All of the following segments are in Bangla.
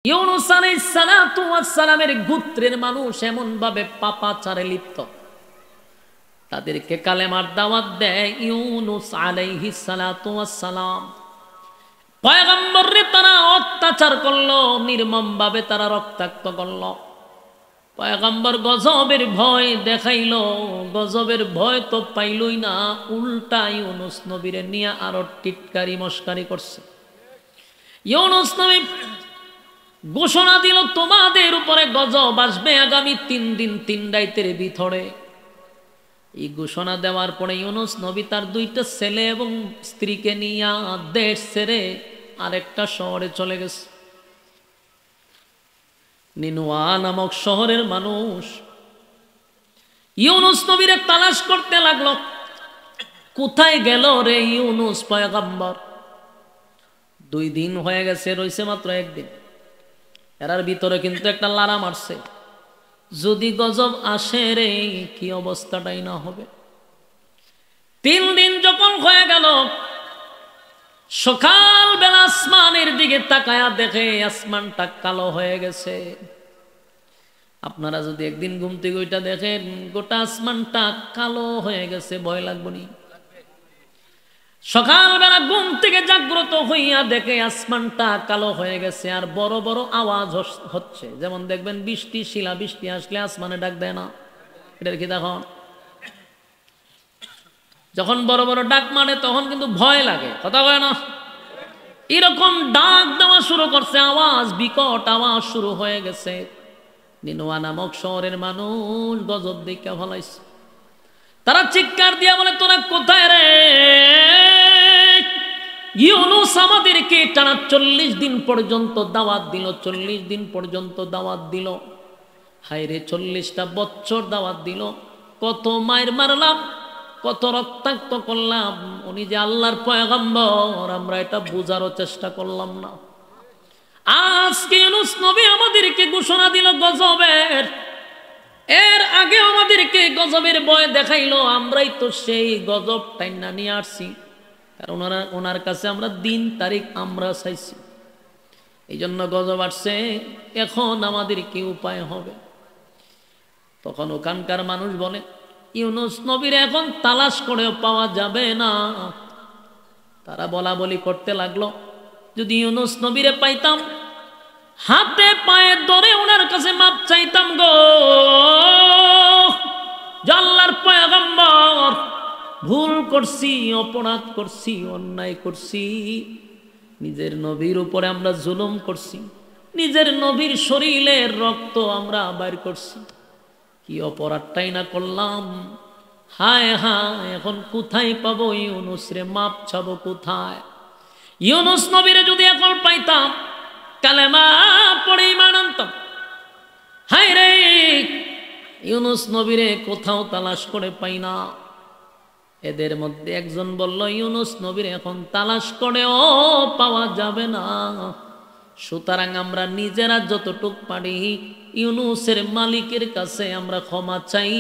ইউনূস আলাইহিস সালাতু ওয়াস সালামের গোত্রের মানুষ এমন ভাবে পাপাচারে লিপ্ত, তাদেরকে কালেমার দাওয়াত দেয় ইউনূস আলাইহিস সালাতু ওয়াস সালাম। পয়গম্বররে তারা অত্যাচার করলো, নির্মম ভাবে তারা রক্তাক্ত করলো। পয়গম্বর গজবের ভয় দেখাইলো, গজবের ভয় তো পাইলই না, উল্টা ইউনূস নবীরে নিয়ে আরো টিটকারি মস্কারি করছে। ইউনূস নবী ঘোষণা দিল, তোমাদের উপরে গজব আসবে আগামী 3 দিন 3 রাতের ভিতরে। এই ঘোষণা দেওয়ার পরে ইউনূস নবী তার 2টা ছেলে এবং স্ত্রীকে নিয়ে দেশ ছেড়ে আরেকটা শহরে চলে গেছে। নিনুয়া নামক শহরের মানুষ ইউনূস নবীরে তালাশ করতে লাগলো, কোথায় গেল রে ইউনূস পয়গম্বর? 2 দিন হয়ে গেছে, রইছে মাত্র 1 দিন। এরার ভিতরে কিন্তু একটা লারা মারছে, যদি গজব আসে রে কি অবস্থাটাই না হবে। 3 দিন যখন হয়ে গেল, সকাল বেলা আসমানের দিকে তাকায়া দেখে আসমানটা কালো হয়ে গেছে। আপনারা যদি একদিন ঘুম থেকে ওইটা দেখেন, গোটা আসমানটা কালো হয়ে গেছে, ভয় লাগবে নি? সকালবেলা ঘুম থেকে জাগ্রত হইয়া দেখে আসমানটা কালো হয়ে গেছে, আর বড় বড় আওয়াজ হচ্ছে। যেমন দেখবেন বৃষ্টি, শিলা বৃষ্টি আসলে আসমানে ডাক দেয় না, এটার কি দেখুন? যখন বড় বড় ডাক মানে তখন কিন্তু ভয় লাগে, কথা কয় না? এরকম ডাক দেওয়া শুরু করছে, আওয়াজ, বিকট আওয়াজ শুরু হয়ে গেছে। নিনুয়া নামক শহরের মানুষ গজব দেখে ফলাইছে। তারা চিৎকার দিয়া বলে, তোরা কোথায় রে? ইউনূস আমাদেরকে টানা 40 দিন পর্যন্ত দাওয়াত দিল, 40 দিন পর্যন্ত দাওয়াত দিল। হায় রে, 40টা বছর দাওয়াত দিল। কত মায়ের মারলাম, কত রক্তাক্ত করলাম। উনি যে আল্লাহর পয়গম্বর আমরা এটা বোঝারও চেষ্টা করলাম না। আজকে ইউনূস নবী আমাদেরকে ঘোষণা দিল গজবের। এর আগে আমাদেরকে গজবের ভয় দেখাইলো, আমরাই তো সেই গজব টাইনা নিয়ে আসছি। কারণ ওনার কাছে আমরা দিন তারিখ আমরা চাইছি, এই জন্য গজব আসছে। এখন আমাদের কি উপায় হবে? তখন ওখানকার মানুষ বলে, ইউনূস নবীর এখন তালাশ করেও পাওয়া যাবে না। তারা বলা বলি করতে লাগলো, যদি ইউনূস নবীরে পাইতাম, হাতে পায়ে ধরে ওনার কাছে মাপ চাইতাম গো, আল্লাহর পয়গম্বর ভুল করছি, অপরাধ করছি, অন্যায় করছি, নিজের নবীর উপরে আমরা জুলুম করছি, নিজের নবীর শরীরের রক্ত আমরা বাইর করছি, কি অপরাধটাই না করলাম। হায় হায়, এখন কোথায় পাবো ইউনূস রে? মাপ চাবো কোথায়? ইউনূস নবীরে যদি এখন পাইতাম, কালেমা পড়ে ঈমান আনতাম। হায় রে, ইউনূস নবীরে কোথাও তালাশ করে পাই না। এদের মধ্যে একজন বলল, ইউনূস নবীরে এখন তালাশ করেও পাওয়া যাবে না। সুতরাং আমরা নিজেরা যতটুক পারি ইউনূসের মালিকের কাছে আমরা ক্ষমা চাই,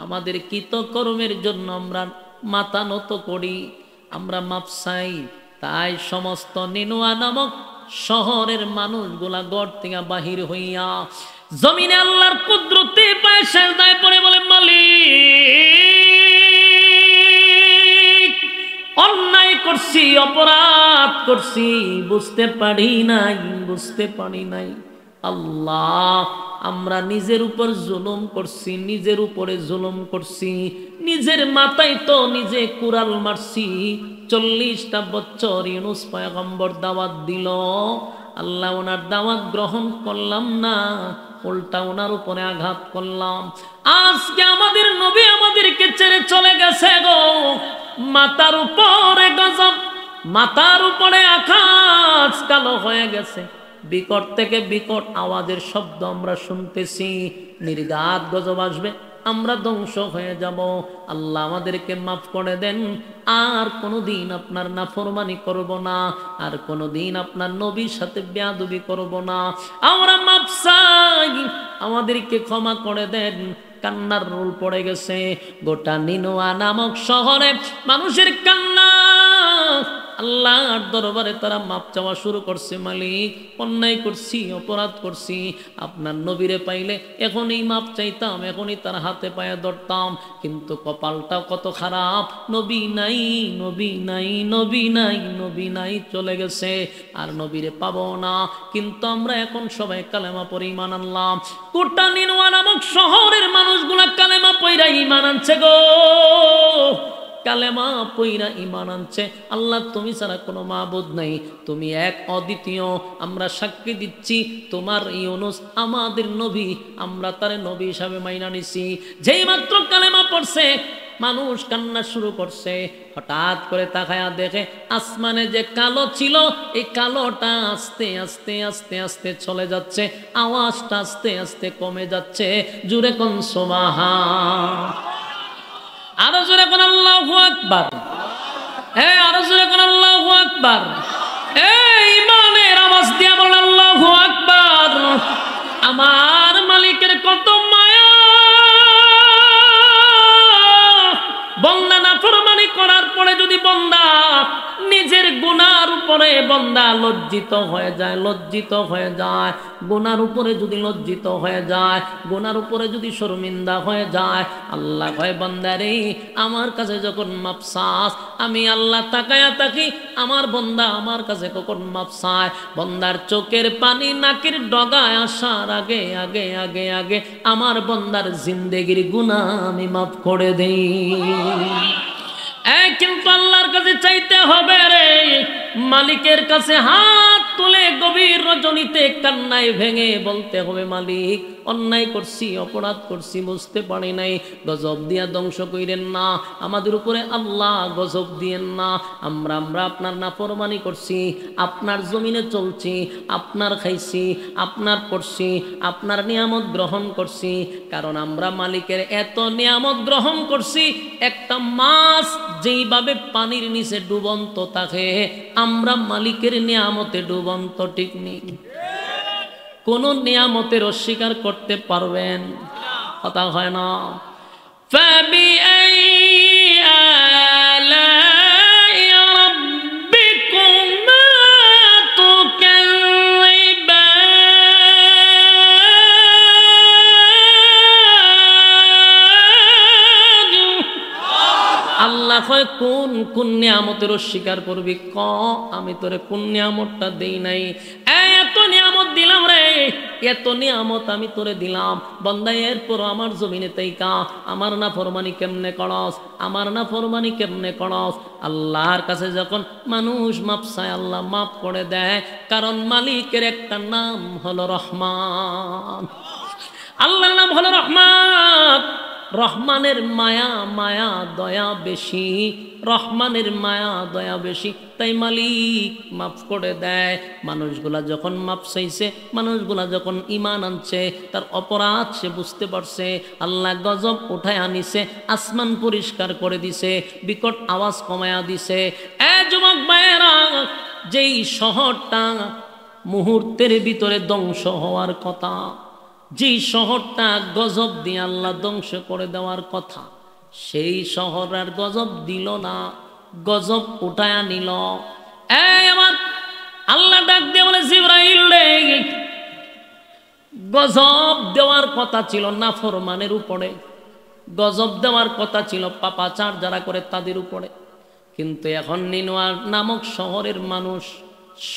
আমাদের কৃতকর্মের জন্য আমরা মাথা নত করি, আমরা মাপ চাই। তাই সমস্ত নিনুয়া নামক শহরের মানুষগুলা ঘর থেকে বাহির হইয়া জমিনে আল্লাহর কুদরতে পায়ে সেজদায় পড়ে বলে, মালিক, অন্যায় করছি, অপরাধ করছি, বুঝতে পারি নাই। আল্লাহ, আমরা নিজের উপর জুলুম করছি, নিজের উপরে জুলুম করছি, নিজের মাথায় তো নিজে কুড়াল মারছি। 40টা বছর ইউনূস পয়গম্বর দাওয়াত দিল, আল্লাহ ওনার দাওয়াত গ্রহণ করলাম না, উল্টা ওনার উপরে আঘাত করলাম। আজকে আমাদের নবী আমাদেরকে ছেড়ে চলে গেছে গো, মাথার উপরে গজব, মাথার উপরে আকাশ কালো হয়ে গেছে, বিকট থেকে বিকট আওয়াজের শব্দ আমরা শুনতেছি। নির্ঘাত গজব আসবে, আমরা ধ্বংস হয়ে যাব। আল্লাহ আমাদেরকে মাফ করে দেন, আর কোনোদিন আপনার নাফরমানি করব না, আর কোনোদিন আপনার নবীর সাথে বেয়াদবি করব না। আমরা মাফ চাই, আমাদেরকে ক্ষমা করে দেন। কান্নার রোল পড়ে গেছে গোটা নিনুয়া নামক শহরে, মানুষের কান্না আল্লাহর দরবারে তারা মাপ চাওয়া শুরু করছে, মালিক অন্যায় করছি, অপরাধ করছি, আপনার নবীরে পাইলে এখনই মাপ চাইতাম, এখনই তার হাতে পায়ে ধরতাম, কিন্তু কপালটা কত খারাপ, নবী নাই, নবী নাই, নবী নাই, নবী নাই, চলে গেছে, আর নবীরে পাবো না। কিন্তু আমরা এখন সবাই কালেমা পড়ে ঈমান আনলাম। কোটা নিনওয়া নামক শহরের মানুষগুলা কালেমা পইরা ঈমান আনছে গো, কালেমা পইরা ঈমান আনছে। আল্লাহ তুমি ছাড়া কোনো মাবুদ নাই, তুমি এক অদ্বিতীয়, আমরা সাক্ষী দিচ্ছি তোমার ইউনুস আমাদের নবী, আমরা তার নবী হিসাবে মাইনা নিছি। যেই মাত্র কালেমা পড়ছে মানুষ কান্না শুরু করছে। হঠাৎ করে তাকায়া দেখে আসমানে যে কালো ছিল এই কালোটা আস্তে আস্তে আস্তে আস্তে চলে যাচ্ছে, আওয়াজটা আস্তে আস্তে কমে যাচ্ছে। জুরে কোন সুবহান, আরো জোরে কোন আল্লাহু আকবার, আরো জোরে কোন আল্লাহু আকবার, ঈমানের আওয়াজ দিয়া বলেন আল্লাহু আকবার। আমার মালিকের কত মায়া, বন্দা নাফরমানি করার পরে যদি বন্দা নিজের গুনার উপরে বন্দা লজ্জিত হয়ে যায়, লজ্জিত হয়ে যায়, গুনার উপরে যদি লজ্জিত হয়ে যায়, গুনার উপরে যদি শর্মিন্দা হয়ে যায়, আল্লাহ কয় বন্দারে আমার কাছে যখন মাপ চাস, আমি আল্লাহ তাকায়া থাকি আমার বন্দা আমার কাছে কখন মাপ চায়। বন্দার চোখের পানি নাকের ডগায় আসার আগে আগে আগে আগে আমার বন্দার জিন্দেগির গুনাহ আমি মাফ করে দেই। কিন্তু আল্লাহর কাছে চাইতে হবে রে, মালিকের কাছে হাত তুলে গভীর রজনীতে কান্নায় ভেঙে বলতে হবে মালিক অন্যায় করছি, অপরাধ করছি, বুঝতে পারি নাই, গজব দিয়া ধ্বংস কইরেন না, আমাদের উপরে আল্লাহ গজব দিয়েন না। আমরা আপনার নাফরমানি করছি, আপনার জমিনে চলছি, আপনার খাইছি, আপনার পড়ছি, আপনার নিয়ামত গ্রহণ করছি। কারণ আমরা মালিকের এত নিয়ামত গ্রহণ করছি, একটা মাছ যেইভাবে পানির নিচে ডুবন্ত থাকে আমরা মালিকের নিয়ামতে ডুবন্ত, ঠিক নেই? কোন নিয়ামতের অস্বীকার করতে পারবেন? কথা হয় না। আল্লাহ কয় কোন কোন নিয়ামতের অস্বীকার করবি, ক আমি তোরে কোন নিয়ামতটা দেই নাই? এত নিয়ামত দিলাম রে, এত নিয়ামত আমি তোরে দিলাম বন্দা, এরপর আমার জমিনে তাইকা আমার না ফরমানি কেমনে করস, আমার না ফরমানি কেমনে করস? আল্লাহর কাছে যখন মানুষ মাপ চায় আল্লাহ মাফ করে দেয়, কারণ মালিকের একটা নাম হলো রহমান। আল্লাহর নাম হলো রহমান। রহমানের মায়া মায়া দয়া বেশি, রহমানের মায়া দয়া বেশি, তাই মালিক মাফ করে দেয়। মানুষগুলা যখন মাপ চাইছে, মানুষগুলা যখন ঈমান আনছে, তার অপরাধ সে বুঝতে পারছে, আল্লাহ গজব উঠায় আনিছে, আসমান পরিষ্কার করে দিছে, বিকট আওয়াজ কমায়া দিছে। যুবক ভাইয়েরা, যেই শহরটা মুহূর্তের ভিতরে ধ্বংস হওয়ার কথা, যে শহরটা গজব দিয়ে আল্লাহ ধ্বংস করে দেওয়ার কথা, সেই শহর আর গজব দিল না, গজব উঠায়া নিল। আমার আল্লাহ ডাক দিয়ে বলে জিবরাইল রে, গজব দেওয়ার কথা ছিল নাফরমানের উপরে, গজব দেওয়ার কথা ছিল পাপাচার যারা করে তাদের উপরে, কিন্তু এখন নিনওয়া নামক শহরের মানুষ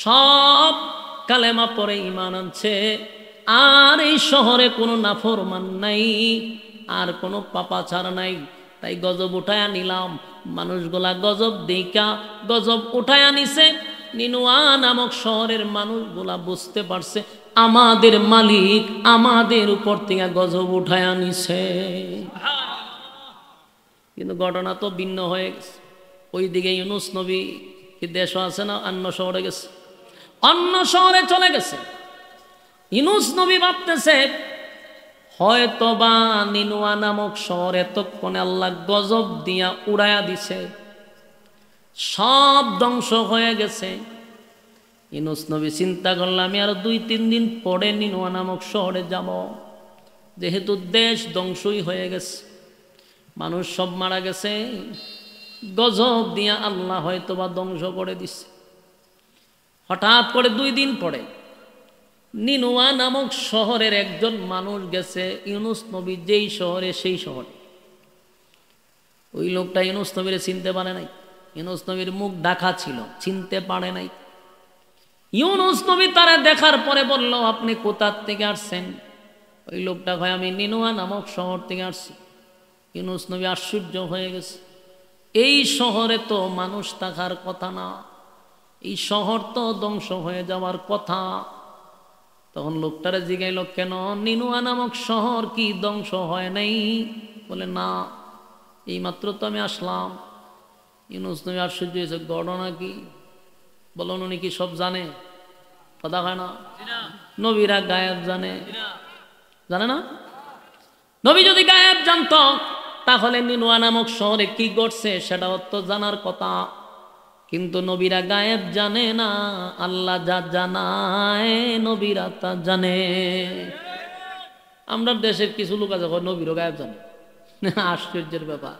সব কালেমা পড়ে ঈমান আনছে, আর এই শহরে কোনো নাফরমান নাই, আর কোনো পাপাচার নাই, তাই গজব উঠায়া নিলাম। মানুষগুলা গজব দেখা গজব উঠায়া নিছে। নিনওয়া নামক শহরের মানুষগুলা বুঝতে পারছে আমাদের মালিক আমাদের উপর থেকে গজব উঠায়া নিছে, কিন্তু ঘটনা তো ভিন্ন হয়ে গেছে। ওইদিকে ইউনুস নবী কি দেশ আছে না, অন্য শহরে গেছে, অন্য শহরে চলে গেছে। ইউনুস নবী ভাবতেছে হয়তো বা নিনওয়া নামক শহর এতক্ষণে আল্লাহ গজব দিয়া উড়াইয়া দিছে, সব ধ্বংস হয়ে গেছে। ইউনুস নবী চিন্তা করল আমি আরো 2-3 দিন পরে নিনওয়া নামক শহরে যাব, যেহেতু দেশ ধ্বংসই হয়ে গেছে, মানুষ সব মারা গেছে, গজব দিয়া আল্লাহ হয়তো বা ধ্বংস করে দিচ্ছে। হঠাৎ করে 2 দিন পরে নিনুয়া নামক শহরের একজন মানুষ গেছে ইউনুস নবী যেই শহরে সেই শহরে। ওই লোকটা ইউনুস নবীরে চিনতে পারে নাই, ইউনুস নবীর মুখ ঢাকা ছিল, চিনতে পারে নাই। ইউনুস নবী তারা দেখার পরে বলল, আপনি কোথা থেকে আসছেন? ওই লোকটা কয়, আমি নিনুয়া নামক শহর থেকে আসছি। ইউনুস নবী আশ্চর্য হয়ে গেছে, এই শহরে তো মানুষ থাকার কথা না, এই শহর তো ধ্বংস হয়ে যাওয়ার কথা। তখন লোকটারে জিগাইল, কেন নিনুয়া নামক শহর কি ধ্বংস হয় নাই? বলে, না, এইমাত্র তো আমি আসলাম। ইউনুস নবী আশ্চর্য হয়েছে, ঘটনা কি? বলুন, উনি কি সব জানে? কথা হয় না, নবীরা গায়েব জানে, জানে না? নবী যদি গায়েব জানত তাহলে নিনুয়া নামক শহরে কি ঘটছে সেটাও তো জানার কথা। কিন্তু নবীরা গায়েব জানে না, আল্লাহ যা জানায় নবীরা তা জানে। আমরা দেশের কিছু লোক আছে নবীরও গায়েব জানে, আশ্চর্যের ব্যাপার।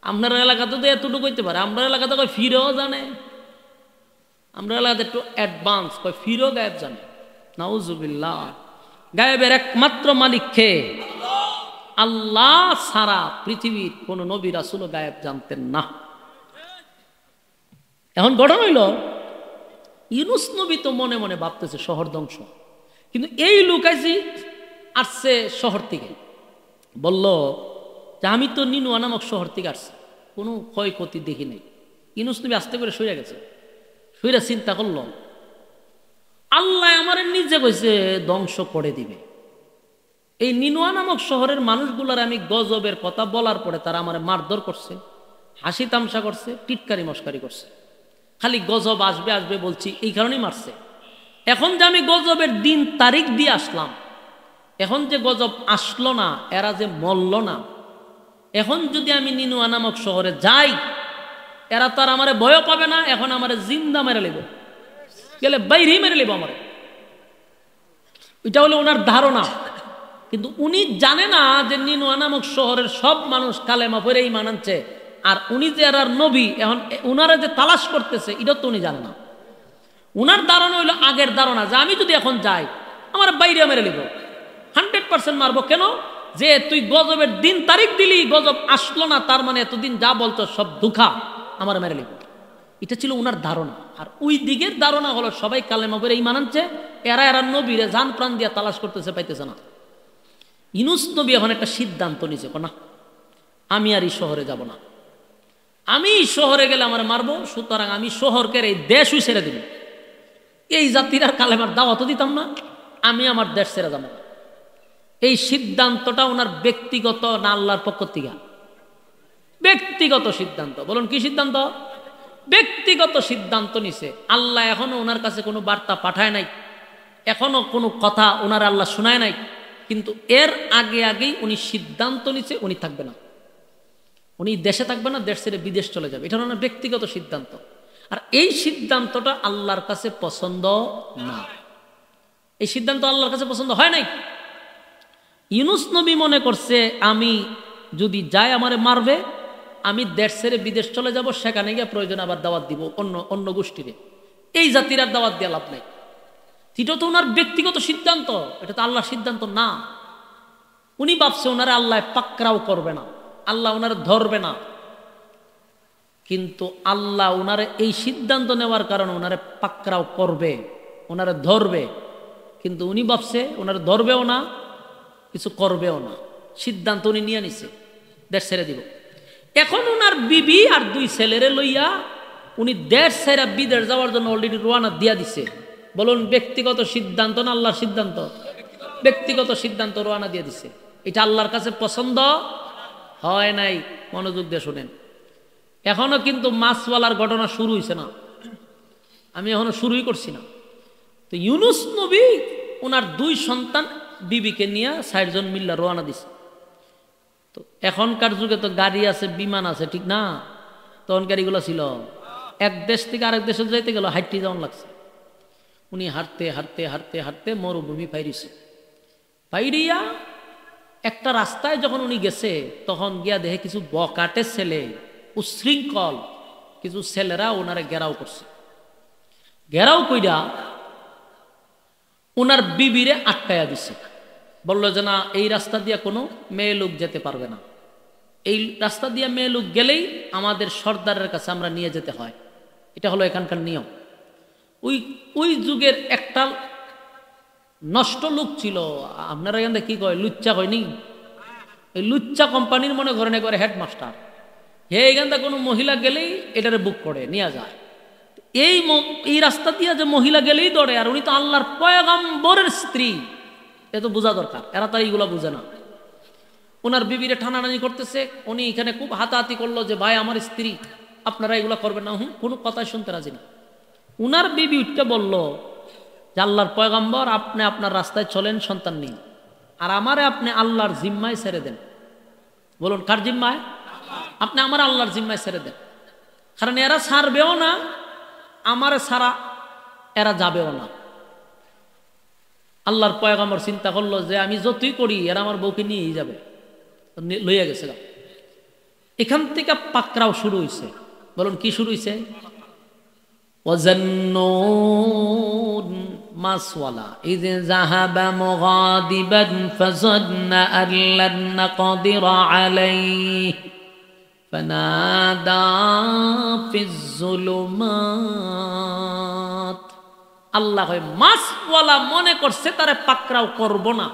আপনার এলাকাতে তো এতটুকু হইতে পারে, আমরা এলাকাতে কয় ফিরেও জানে, আমরা এলাকাতে একটু অ্যাডভান্স, কয় ফিরেও গায়েব জানে। নাউজুবিল্লাহ। গায়েবের একমাত্র মালিক কে? আল্লাহ ছাড়া পৃথিবীর কোন নবী রাসূল গায়েব জানতেন না। এখন ঘটনা হইল, ইউনুস নবী তো মনে মনে ভাবতেছে শহর ধ্বংস, কিন্তু এই লোক আসছে শহর থেকে, বলল যে আমি তো নিনুয়া নামক শহর থেকে আসছি, কোনো ক্ষয়ক্ষতি দেখি নাই। ইউনুস নবী আস্তে করে সইরা গেছে, সইরা চিন্তা করল, আল্লাহ আমার নিজে কইছে ধ্বংস করে দিবে। এই নিনুয়া নামক শহরের মানুষগুলার আমি গজবের কথা বলার পরে তারা আমার মারধর করছে, হাসি তামসা করছে, টিটকারি মস্কারি করছে, খালি গজব আসবে আসবে বলছি, এই কারণেই মারছে। এখন যে আমি গজবের দিন তারিখ দিয়ে আসলাম, এখন যে গজব আসলো না, এরা যে মরল না, এখন যদি আমি নিনুয়া নামক শহরে যাই, এরা তো আর আমারে ভয় পাবে না, এখন আমারে জিন্দা মেরে লিব, গেলে বাইরেই মেরে লিব আমারে। এটা হলো ওনার ধারণা। কিন্তু উনি জানে না যে নিনুয়া নামক শহরের সব মানুষ কালেমা পড়ে ঈমান আনছে, আর উনি যে আর নবী, এখন উনারা যে তালাশ করতেছে এটা তো উনি জানে না। উনার ধারণা হইলো আগের ধারণা যে আমি যদি এখন যাই আমার বাইরে মেরে লিব, 100% মারবো। কেন? যে তুই গজবের দিন তারিখ দিলি, গজব আসলো না, তার মানে এতদিন যা বলতো সব ধোঁকা, আমার মেরে লিব। এটা ছিল উনার ধারণা। আর ওই দিকের ধারণা হলো সবাই কালেমা পড়ে ঈমান আনছে, এরা নবীরে জান প্রাণ দিয়া তালাশ করতেছে, পাইতেছে না। ইউনুস নবী এখন একটা সিদ্ধান্ত নিছে, না আমি আর এই শহরে যাব না, আমি শহরে গেলে আমার মারবো, সুতরাং আমি শহরকে এই দেশই ছেড়ে দিব। এই জাতির আর কালেমার দাওয়াতও দিতাম না, আমি আমার দেশ ছেড়ে যাব না। এই সিদ্ধান্তটা ওনার ব্যক্তিগত না আল্লাহর পক্ষ থেকে? ব্যক্তিগত সিদ্ধান্ত। বলুন কি সিদ্ধান্ত? ব্যক্তিগত সিদ্ধান্ত নিছে। আল্লাহ এখনো ওনার কাছে কোনো বার্তা পাঠায় নাই, এখনো কোনো কথা ওনার আল্লাহ শোনায় নাই, কিন্তু এর আগে আগেই উনি সিদ্ধান্ত নিছে উনি থাকবে না, উনি দেশে থাকবে না, দেশ ছেড়ে বিদেশ চলে যাবে। এটা ওনার ব্যক্তিগত সিদ্ধান্ত। আর এই সিদ্ধান্তটা আল্লাহর কাছে পছন্দ না, এই সিদ্ধান্ত আল্লাহর কাছে পছন্দ হয় নাই। ইউনুস নবী মনে করছে আমি যদি যাই আমারে মারবে, আমি দেশ ছেড়ে বিদেশ চলে যাব, সেখানে গিয়ে প্রয়োজন আবার দাওয়াত দিব অন্য গোষ্ঠীরে, এই জাতির আর দাওয়াত দিয়ে লাভ নাই। এটা তো ওনার ব্যক্তিগত সিদ্ধান্ত, এটা তো আল্লাহর সিদ্ধান্ত না। উনি ভাবছে ওনারে আল্লাহ পাকড়াও করবে না, আল্লাহ ওনারে ধরবে না, কিন্তু আল্লাহ ওনারে এই সিদ্ধান্ত নেওয়ার কারণে ওনারে পাকড়াও করবে, ওনারে ধরবে। কিন্তু উনি ভাবছে ওনারে ধরবেও না, কিছু করবেও না, সিদ্ধান্ত উনি নিয়ে নিছে দেশ ছেড়ে দিব। এখন ওনার বিবি আর 2 ছেলেরে লইয়া উনি দেশ ছেড়ে বিদেশ যাওয়ার জন্য অলরেডি রওনা দিয়া দিছে। বলুন ব্যক্তিগত সিদ্ধান্ত না আল্লাহর সিদ্ধান্ত? ব্যক্তিগত সিদ্ধান্ত, রওনা দিয়ে দিছে। এটা আল্লাহর কাছে পছন্দ হয় নাই। মনোযোগ দিয়ে শুনেন, এখনো কিন্তু মাছওয়ালার ঘটনা শুরু হয়েছে না, আমি এখনো শুরুই করছি না। তো ইউনুস নবী ওনার 2 সন্তান বিবিকে নিয়ে 60 জন মিল্লা রওনা দিছে। তো এখনকার যুগে তো গাড়ি আছে, বিমান আছে, ঠিক না? তখন গাড়িগুলো ছিল, এক দেশ থেকে আরেক দেশে যাইতে গেল হাইটে যাওয়ান লাগছে। উনি হাঁটতে হাঁটতে হাঁটতে হাঁটতে মরুভূমি পাইরিছে। পাইরিয়া একটা রাস্তায় যখন উনি গেছে, তখন গিয়া দেখে কিছু বকাটে ছেলে উশৃঙ্খল কিছু ছেলেরা ওনারে ঘেরাও করছে। ঘেরাও কইরা ওনার বিবিরে আটকায়া দিছে, বলল যে না, এই রাস্তা দিয়ে কোনো মেয়ে লোক যেতে পারবে না, এই রাস্তা দিয়ে মেয়ে লোক গেলেই আমাদের সর্দারের কাছে আমরা নিয়ে যেতে হয়, এটা হলো এখানকার নিয়ম। ওই ওই যুগের একটা নষ্ট লোক ছিল, আপনারা এখান থেকে কি কয়, লুচ্চা হয়নি, এই লুচ্চা কোম্পানির মনে করেন একবারে হেডমাস্টার, হে এখান থেকে কোনো মহিলা গেলেই এটারে বুক করে নিয়ে যায়। এই রাস্তা দিয়ে যে মহিলা গেলেই দৌড়ে, আর উনি তো আল্লাহর পয়গম্বরের স্ত্রী, এ তো বোঝা দরকার, এরা তার এইগুলা বুঝে না। ওনার বিবিরে টানাটানি করতেছে, উনি এখানে খুব হাতাহাতি করলো যে ভাই আমার স্ত্রী, আপনারা এগুলা করবেন না, কোনো কথাই শুনতে রাজি না। উনার বিবি উঠতে বলল যে আল্লাহর পয়গম্বর, আপনি আপনার রাস্তায় চলেন, সন্তান নিন, আর আমারে আপনি আল্লাহর জিম্মায় ছেড়ে দেন। বলুন কার জিম্মায়? আপনি আমার আল্লাহর জিম্মায় ছেড়ে দেন, কারণ এরা ছাড়বেও না, আমারে ছাড়া এরা যাবেও না। আল্লাহর পয়গম্বর চিন্তা করলো যে আমি যতই করি এরা আমার বউকে নিয়েই যাবে, লইয়া গেছে। এখান থেকে পাকড়াও শুরু হয়েছে। বলুন কি শুরু হয়েছে? وَظَنُّونَ মাসওয়ালা إِذْ ذَهَبَ مُغَاضِبًا فَظَنَّ أَن لَّن نَّقْدِرَ عَلَيْهِ فَنَادَىٰ فِي الظُّلُمَاتِ। আল্লাহ মাসওয়ালা মনে করছে তারে পাকড়াও করব না,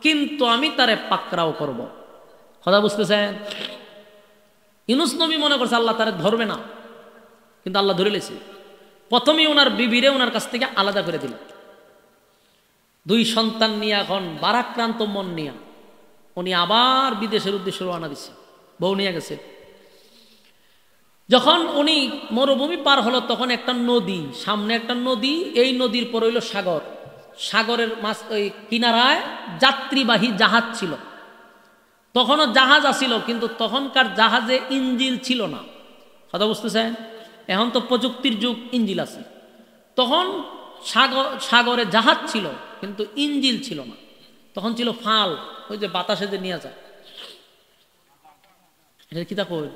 কিন্তু আমি তারে পাকড়াও করব। কথা বুঝতেছেন? ইউনূস নবী মনে করছে আল্লাহ তারে ধরবে না, কিন্তু আল্লাহ ধরে লেছে। প্রথমেই ওনার বিবিরে ওনার কাছ থেকে আলাদা করে দিল। দুই সন্তান নিয়ে এখন বারাক্রান্ত মন নিয়ে উনি আবার বিদেশের উদ্দেশ্যে রওনা দিচ্ছে, বউ নিয়ে গেছে। যখন উনি মরুভূমি পার হলো, তখন একটা নদী, সামনে একটা নদী, এই নদীর পর হইল সাগর। সাগরের মাছ ওই কিনারায় যাত্রীবাহী জাহাজ ছিল। তখনও জাহাজ আসিল, কিন্তু তখনকার জাহাজে ইঞ্জিল ছিল না। কথা বুঝতেছেন? এখন তো প্রযুক্তির যুগ, ইঞ্জিল আছে। তখন সাগরে জাহাজ ছিল, কিন্তু ইঞ্জিল ছিল না। তখন ছিল ফাল, ওই যে বাতাসে যে নিয়ে যায়, এটা কি তা কই,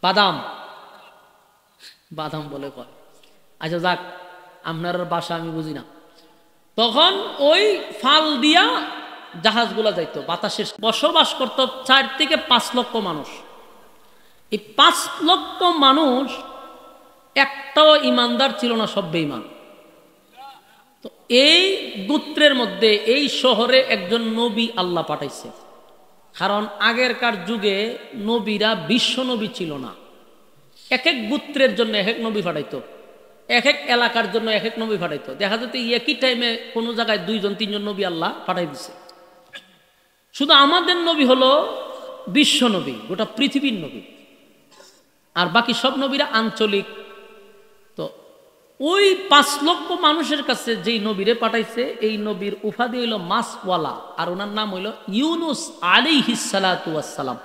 বাদাম, বাদাম বলে কয়। আচ্ছা যাক, আপনার বাসা আমি বুঝি না। তখন ওই ফাল দিয়া জাহাজগুলা যাইতো, বাতাসে বসবাস করত 4 থেকে 5 লক্ষ মানুষ। এই 5 লক্ষ মানুষ একটাও ইমানদার ছিল না, সব বেঈমান। তো এই গোত্রের মধ্যে এই শহরে একজন নবী আল্লাহ পাঠাইছে, কারণ আগেরকার যুগে নবীরা বিশ্ব নবী ছিল না। এক এক গোত্রের জন্য এক এক নবী পাঠাইতো, এক এক এলাকার জন্য এক এক নবী পাঠাইতো। দেখা যেত একই টাইমে কোনো জায়গায় 2-3 নবী আল্লাহ পাঠাই দিছে। শুধু আমাদের নবী হলো বিশ্ব নবী, গোটা পৃথিবীর নবী, আর বাকি সব নবীরা আঞ্চলিক। তো ওই 5 লক্ষ মানুষের কাছে যেই নবীরে পাঠাইছে, এই নবীর উপাধি হইল মাসওয়ালা, আর ওনার নাম হইল ইউনুস আলাইহিস সালাতু ওয়াস সালাম।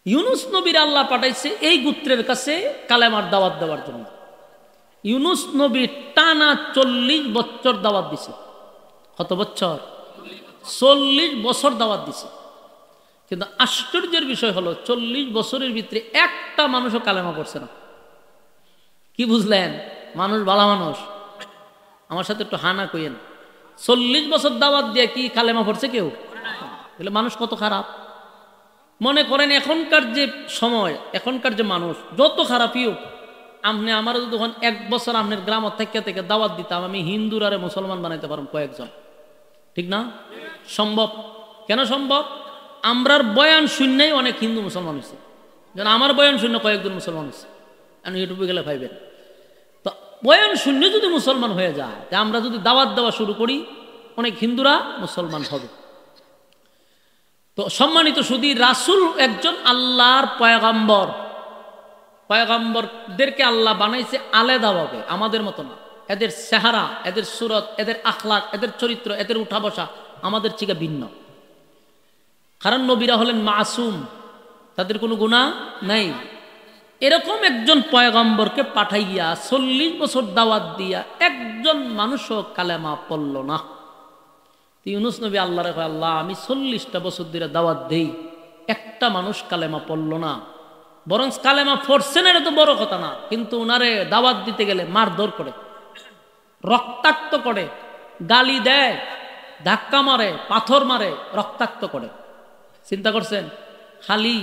ইউনুস নবীর আল্লাহ পাঠাইছে এই গোত্রের কাছে কালেমার দাওয়াত দেওয়ার জন্য। ইউনুস নবী টানা 40 বছর দাওয়াত দিছে। কত বছর? 40 বছর দাওয়াত দিছে। কিন্তু আশ্চর্যের বিষয় হলো 40 বছরের ভিতরে একটা মানুষও কালেমা করছে না। কি বুঝলেন? মানুষ ভালো মানুষ? আমার সাথে একটু হানা কইেন। 40 বছর দাওয়াত দিয়ে কি কালেমা পড়ছে কেউ? তাহলে মানুষ কত খারাপ। মনে করেন এখনকার যে সময়, এখনকার যে মানুষ যত খারাপই হোক, আপনি আমারও যখন 1 বছর আপনার গ্রাম থেকে দাওয়াত দিতাম, আমি হিন্দুর আরে মুসলমান বানাইতে পারব কয়েকজন, ঠিক না? সম্ভব। কেন সম্ভব? আমরার বয়ান শূন্যই অনেক হিন্দু মুসলমান হয়েছে। যেন আমার বয়ান শূন্য কয়েকজন মুসলমান হয়েছে, আমি ইউটিউবে গেলে পাইবেন। তো বয়ান শূন্য যদি মুসলমান হয়ে যায়, তা আমরা যদি দাওয়াত দেওয়া শুরু করি, অনেক হিন্দুরা মুসলমান হবে। তো সম্মানিত শুধু রাসূল একজন আল্লাহর পয়গম্বর, পয়গম্বরদেরকে আল্লাহ বানাইছে আলাদাভাবে, আমাদের মতো না। এদের চেহারা, এদের সুরত, এদের আখলাক, এদের চরিত্র, এদের উঠা বসা আমাদের থেকে ভিন্ন। কারণ নবীরা হলেন মাসুম, তাদের কোনো গুনাহ নাই। এরকম একজন পয়গম্বরকে পাঠাইয়া 40 বছর দাওয়াত দিয়া একজন মানুষও কালেমা পড়ল না। ইউনুস নবী আল্লাহরে কয়, আল্লাহ আমি 40টা বছর ধরে দাওয়াত দেই, একটা মানুষ কালেমা পড়ল না, বরং কালেমা পড়ছেন এটা তো বড় কথা না, কিন্তু ওনারে দাওয়াত দিতে গেলে মারধর করে, রক্তাক্ত করে, গালি দেয়, ধাক্কা মারে, পাথর মারে, রক্তাক্ত করে। চিন্তা করছেন খালি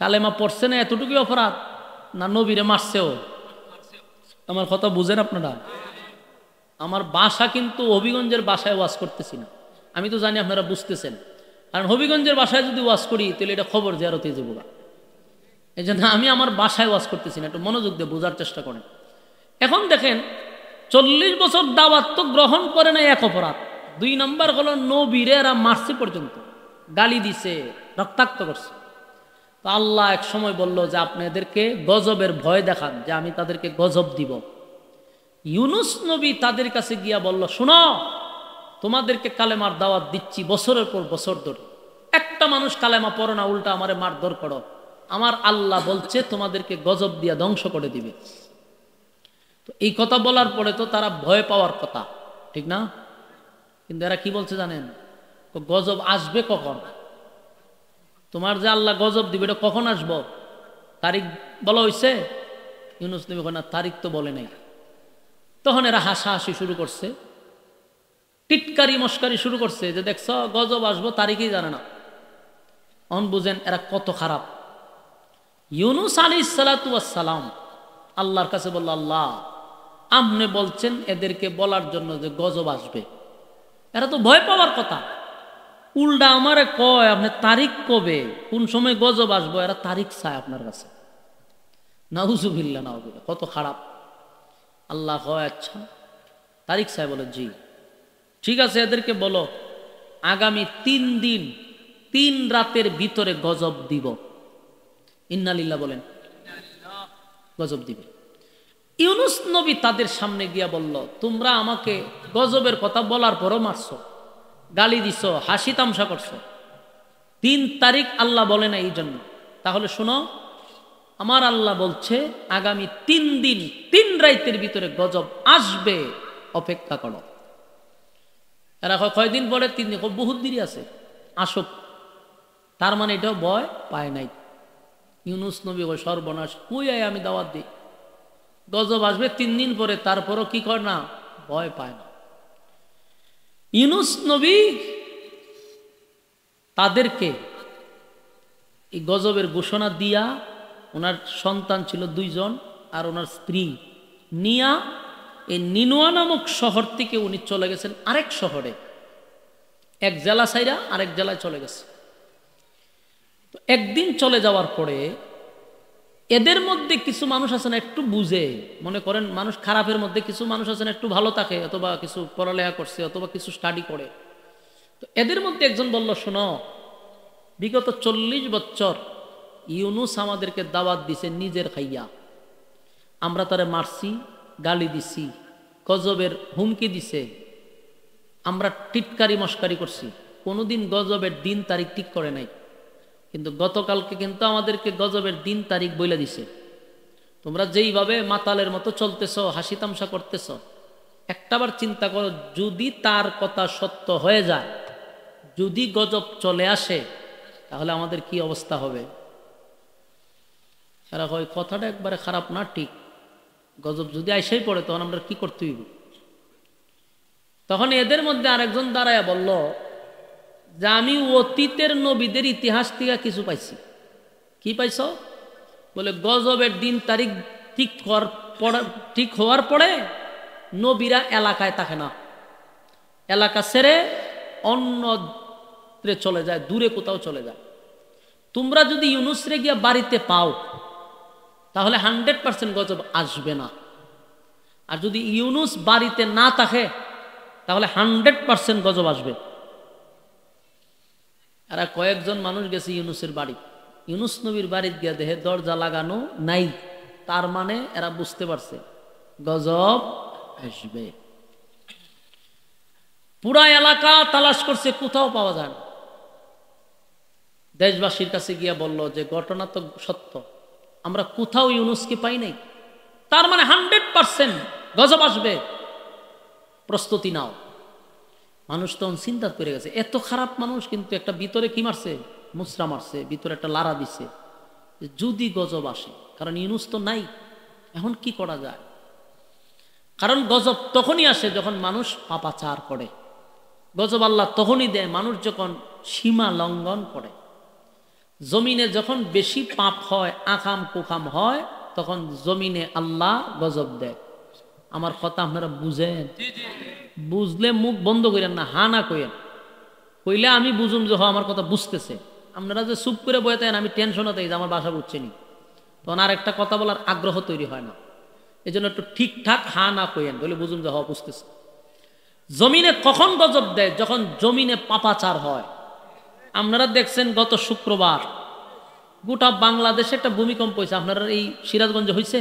কালেমা পড়ছে না এতটুকুই অপরাধ, না নবীরে মারছেও? আমার কথা বুঝেন আপনারা? আমার বাসা কিন্তু হবিগঞ্জের বাসায় ওয়াজ করতেছি না, আমি তো জানি আপনারা বুঝতেছেন, কারণ হবিগঞ্জের বাসায় যদি ওয়াজ করি তাহলে এটা খবর জিয়ারতে যাবো। এই জন্য আমি আমার বাসায় ওয়াজ করতেছি না, একটু মনোযোগ দিয়ে বোঝার চেষ্টা করেন। এখন দেখেন 40 বছর দাওয়াত তো গ্রহণ করে না, এক অপরাধ। 2 নম্বর হলো নবীরে এরা মারছে পর্যন্ত, গালি দিছে, রক্তাক্ত করছে। তো আল্লাহ এক সময় বলল যে আপনি এদেরকে গজবের ভয় দেখান, যে আমি তাদেরকে গজব দিব। ইউনুস নবী তাদের কাছে গিয়া বলল, শোনো, তোমাদেরকে কালেমার দাওয়াত দিচ্ছি বছরের পর বছর ধরে, একটা মানুষ কালেমা পড়ো না, উল্টা আমারে মারধর করো। আমার আল্লাহ বলছে তোমাদেরকে গজব দিয়া ধ্বংস করে দিবে। তো এই কথা বলার পরে তো তারা ভয় পাওয়ার কথা, ঠিক না? কিন্তু এরা কি বলছে জানেন? গজব আসবে কখন? তোমার যে আল্লাহ গজব দিবে এটা কখন আসবো? তারিখ বলা হয়েছে? ইউনুস নবী না, তারিখ তো বলে নাই। তখন এরা হাসাহাসি শুরু করছে, টিটকারি মস্কারি শুরু করছে, যে দেখছ গজব আসবো, তারিখই জানে না। অন বুঝেন এরা কত খারাপ। ইউনুস আলাইহিস সালাতু ওয়াস সালাম আল্লাহর কাছে বলল, আল্লাহ আপনি বলছেন এদেরকে বলার জন্য যে গজব আসবে, এরা তো ভয় পাওয়ার কথা, উল্টা আমারে কয় আপনি তারিখ কবে, কোন সময় গজব আসবো, এরা তারিখ চায় আপনার কাছে। নাউজুবিল্লাহ, নাউজুবিল্লাহ, কত খারাপ। আল্লাহ কয় আচ্ছা তারিখ চায়? বলে জি, ঠিক আছে, এদেরকে বলো আগামী 3 দিন 3 রাতের ভিতরে গজব দিব। ইন্নালিল্লাহ বলেন, গজব দিবে। ইউনুস নবী তাদের সামনে গিয়া বলল, তোমরা আমাকে গজবের কথা বলার পরও মারছো, গালি দিছ, হাসি তামসা করছো। 3 তারিখ আল্লাহ বলে না এই জন্য। তাহলে শোনো, আমার আল্লাহ বলছে আগামী 3 দিন 3 রাতের ভিতরে গজব আসবে, অপেক্ষা করো। এরা কয়দিন পরে? 3 দিন। বহুত দেরি আছে, আসুক। তার মানে এটাও ভয় পায় নাই। ইউনুস নবী ওই সর্বনাশ, কই আয় আমি দাওয়াত দিই, গজব আসবে 3 দিন পরে, তারপরও কি করে না, ভয় পায় না। ইউনুস নবী তাদেরকে এই গজবের ঘোষণা দিয়া, ওনার সন্তান ছিল 2 জন, আর ওনার স্ত্রী নিয়া এই নিনুয়া নামক শহর থেকে উনি চলে গেছেন আরেক শহরে, এক জেলা সাইরা আরেক জেলায় চলে গেছে। তো একদিন চলে যাওয়ার পরে এদের মধ্যে কিছু মানুষ আছে না একটু বুঝে, মনে করেন মানুষ খারাপের মধ্যে কিছু মানুষ আছে না একটু ভালো থাকে, অথবা কিছু পড়ালেখা করছে, অথবা কিছু স্টাডি করে। তো এদের মধ্যে একজন বলল, শোনো, বিগত 40 বছর ইউনুস আমাদেরকে দাওয়াত দিছে নিজের খাইয়া, আমরা তারে মারছি, গালি দিছি, গজবের হুমকি দিছে, আমরা টিটকারি মস্কারি করছি, কোনোদিন গজবের দিন তারিখ ঠিক করে নাই। কিন্তু গতকালকে কিন্তু আমাদেরকে গজবের দিন তারিখ বইলা দিছে। তোমরা যেইভাবে মাতালের মতো চলতেছ, হাসি তামসা করতেছ, একটাবার চিন্তা করো, যদি তার কথা সত্য হয়ে যায়, যদি গজব চলে আসে, তাহলে আমাদের কি অবস্থা হবে? এরা হয় কথাটা একবারে খারাপ না, ঠিক। গজব যদি আইসাই পড়ে তখন আমরা কি করতে হইব? তখন এদের মধ্যে আরেকজন দাঁড়ায় বলল যে আমি অতীতের নবীদের ইতিহাস থেকে কিছু পাইছি। কি পাইছ? বলে গজবের দিন তারিখ ঠিক হওয়ার পরে নবীরা এলাকায় থাকে না, এলাকা ছেড়ে অন্যত্রে চলে যায়, দূরে কোথাও চলে যায়। তোমরা যদি ইউনুসরে গিয়া বাড়িতে পাও তাহলে 100% গজব আসবে না, আর যদি ইউনুস বাড়িতে না থাকে তাহলে 100% গজব আসবে। এরা কয়েকজন মানুষ গেছে ইউনুসের বাড়ি, ইউনুস নবীর বাড়িতে গিয়ে দেখে দরজা লাগানো নাই, তার মানে এরা বুঝতে পারছে গজব আসবে। পুরা এলাকা তালাশ করছে, কোথাও পাওয়া যায় না। দেশবাসীর কাছে গিয়া বলল যে ঘটনা তো সত্য, আমরা কোথাও ইউনুসকে পাই নাই, তার মানে 100% গজব আসবে, প্রস্তুতি নাও। মানুষ তখন চিন্তা করে গেছে, এত খারাপ মানুষ, কিন্তু একটা ভিতরে কি মারছে, মুসরা মারছে, ভিতরে একটা লারা দিছে। যদি গজব আসে, কারণ ইউনূস তো নাই, এখন কি করা যায়? কারণ গজব তখনই আসে যখন মানুষ পাপাচার করে। গজব আল্লাহ তখনই দেয় মানুষ যখন সীমা লঙ্ঘন করে। জমিনে যখন বেশি পাপ হয়, আকাম কুকাম হয়, তখন জমিনে আল্লাহ গজব দেয়। আমার কথা আপনারা বুঝেন? বুঝলে মুখ বন্ধ করেন না, হা না কইেন। কইলে আমি বুঝুম যে আমার কথা বুঝতেছে। আপনারা যে চুপ করে বয়ে থাকেন, আমি টেনশনে থাকি যে আমার বাসা বুঝছেনি, তখন আর একটা কথা বলার আগ্রহ তৈরি হয় না। এই জন্য একটু ঠিকঠাক হা না কইেন, বলে বুঝুম যে বুঝতেছে। জমিনে কখন গজব দেয়? যখন জমিনে পাপাচার হয়। আপনারা দেখছেন গত শুক্রবার গোটা বাংলাদেশে একটা ভূমিকম্প হয়েছে। আপনারা এই সিরাজগঞ্জে হয়েছে?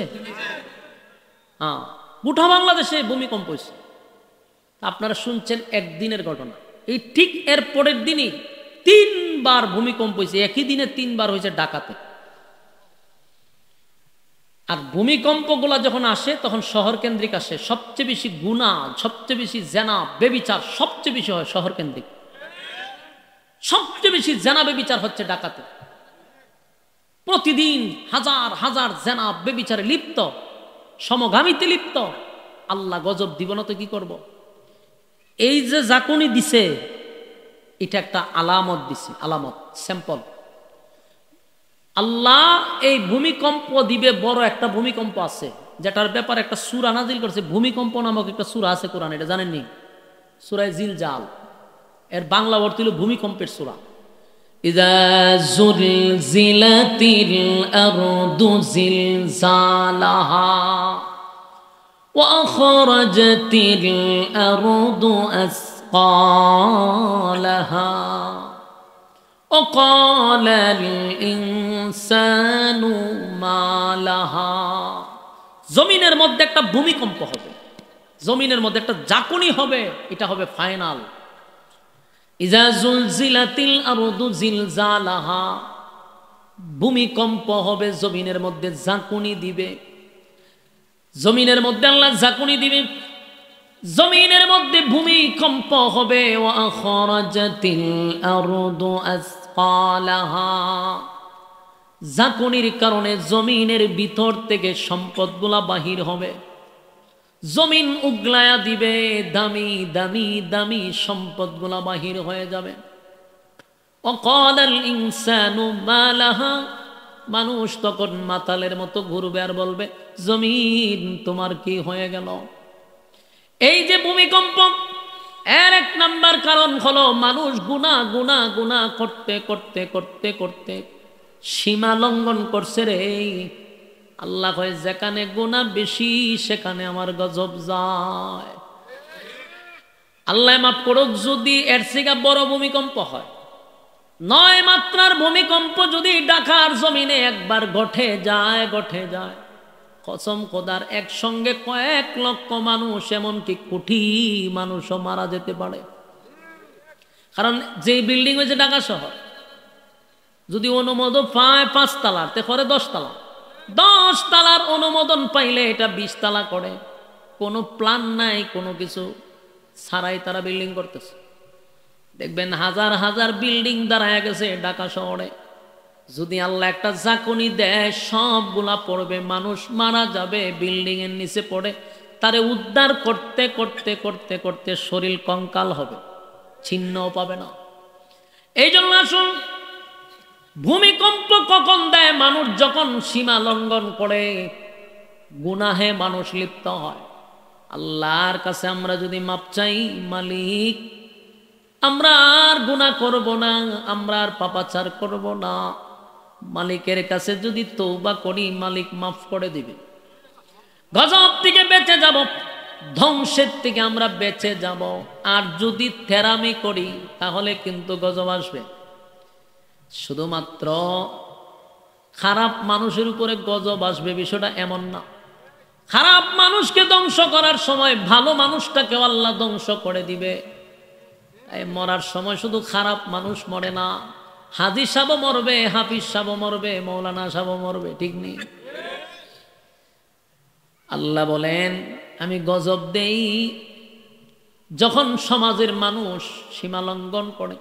হ্যাঁ, গোটা বাংলাদেশে ভূমিকম্প হয়েছে। আপনারা শুনছেন একদিনের ঘটনা, এই ঠিক এর পরের দিনই 3 বার ভূমিকম্প হয়েছে। একই দিনে 3 বার হয়েছে ঢাকাতে। আর ভূমিকম্পগুলা যখন আসে তখন শহর কেন্দ্রিক আসে। সবচেয়ে বেশি গুনাহ, সবচেয়ে বেশি জেনা বেবিচার সবচেয়ে বেশি হয় শহর কেন্দ্রিক। সবচেয়ে বেশি জেনা বেবিচার হচ্ছে ঢাকাতে। প্রতিদিন হাজার হাজার জেনা বেবিচারে লিপ্ত, সমগামীতে লিপ্ত। আল্লাহ গজব দিব না তো কি করব? এই যে জাকুনি দিছে, এটা একটা আলামত দিছে, আলামত, স্যাম্পল। আল্লাহ এই ভূমিকম্প দিবে, বড় একটা ভূমিকম্প আছে, যেটার ব্যাপারে একটা সূরা নাজিল করছে। ভূমিকম্প নামক একটা সূরা আছে কোরআনে, এটা জানেননি? সূরা জিলজাল, এর বাংলা অর্থ হলো ভূমিকম্পের সূরা। ইযা যুলজিলাতিল আরদু জিলজালাহা ওয়া আখরাজাতিল আরদু আসকালাহা وقال الإنسان ما لها। জমিনের মধ্যে একটা ভূমিকম্প হবে, জমিনের মধ্যে একটা জাকুনি হবে, এটা হবে ফাইনাল। ইজা জুলজিলাতিল আরদু জিলজালাহা, ভূমিকম্প হবে, জমিনের মধ্যে জাকুনি দিবে। জমিনের মধ্যে আল্লাহ জাকুনি দিবে, জমিনের মধ্যে ভূমিকম্প হবে। ওয়া আখরাজাতিল আরদু আসকালাহা, জাকুনির কারণে জমিনের ভিতর থেকে সম্পদগুলা বাহির হবে। জমিন উগলায়া দিবে, দামি দামি দামি সম্পদগুলা বাহির হয়ে যাবে। ওয়াকালাল ইনসানু মা লাহা, মানুষ তখন মাতালের মতো ঘুরবে আর বলবে, জমিন তোমার কি হয়ে গেল? এই যে ভূমিকম্প, এর 1 নাম্বার কারণ হলো মানুষ গুনাহ গুনাহ গুনাহ করতে করতে করতে করতে সীমা লঙ্ঘন করছে রে। আল্লাহ কয়, যেখানে গুনাহ বেশি সেখানে আমার গজব যায়। আল্লাহ মাফ করুক, যদি এর থেকে বড় ভূমিকম্প হয়, 9 মাত্রার ভূমিকম্প যদি ঢাকার জমিনে একবার ঘটে যায়, কসম খোদার একসঙ্গে কয়েক লক্ষ মানুষ, এমনকি কোটি মানুষও মারা যেতে পারে। কারণ যে বিল্ডিং হয়েছে ঢাকা শহর, যদি অনুমোদন পায় 5 তলার, তে করে 10 তলা, 10 তলার অনুমোদন পাইলে এটা 20 তলা করে। কোনো প্ল্যান নাই, কোনো কিছু ছাড়াই তারা বিল্ডিং করতেছে। দেখবেন হাজার হাজার বিল্ডিং দাঁড়ায় গেছে ঢাকা শহরে। যদি আল্লাহ একটা জাকুনি দেয়, সবগুলা পড়বে, মানুষ মারা যাবে, বিল্ডিং এর নিচে পড়ে। তারে উদ্ধার করতে করতে করতে করতে শরীর কঙ্কাল হবে, চিহ্নও পাবে না। এই জন্য আসুন, ভূমিকম্প কখন দেয়? মানুষ যখন সীমা লঙ্ঘন করে, গুনাহে মানুষ লিপ্ত হয়। আল্লাহর কাছে আমরা যদি মাপ চাই, মালিক আমরা আর গুনাহ করব না, আমরা আর পাপাচার করব না, মালিকের কাছে যদি তওবা করি, মালিক মাফ করে দিবে। গজব থেকে বেঁচে যাব, ধ্বংসের থেকে আমরা বেঁচে যাব। আর যদি তেরামি করি, তাহলে কিন্তু গজব আসবে। শুধুমাত্র খারাপ মানুষের উপরে গজব আসবে বিষয়টা এমন না। খারাপ মানুষকে ধ্বংস করার সময় ভালো মানুষটাকেও আল্লাহ ধ্বংস করে দিবে। মরার সময় শুধু খারাপ মানুষ মরে না, হাজি সাহেব মরবে, হাফিজ সাহেব মরবে, মৌলানা সাহেব মরবে, ঠিক নেই? আল্লাহ বলেন, আমি গজব দেই যখন সমাজের মানুষ সীমা লঙ্ঘন করে।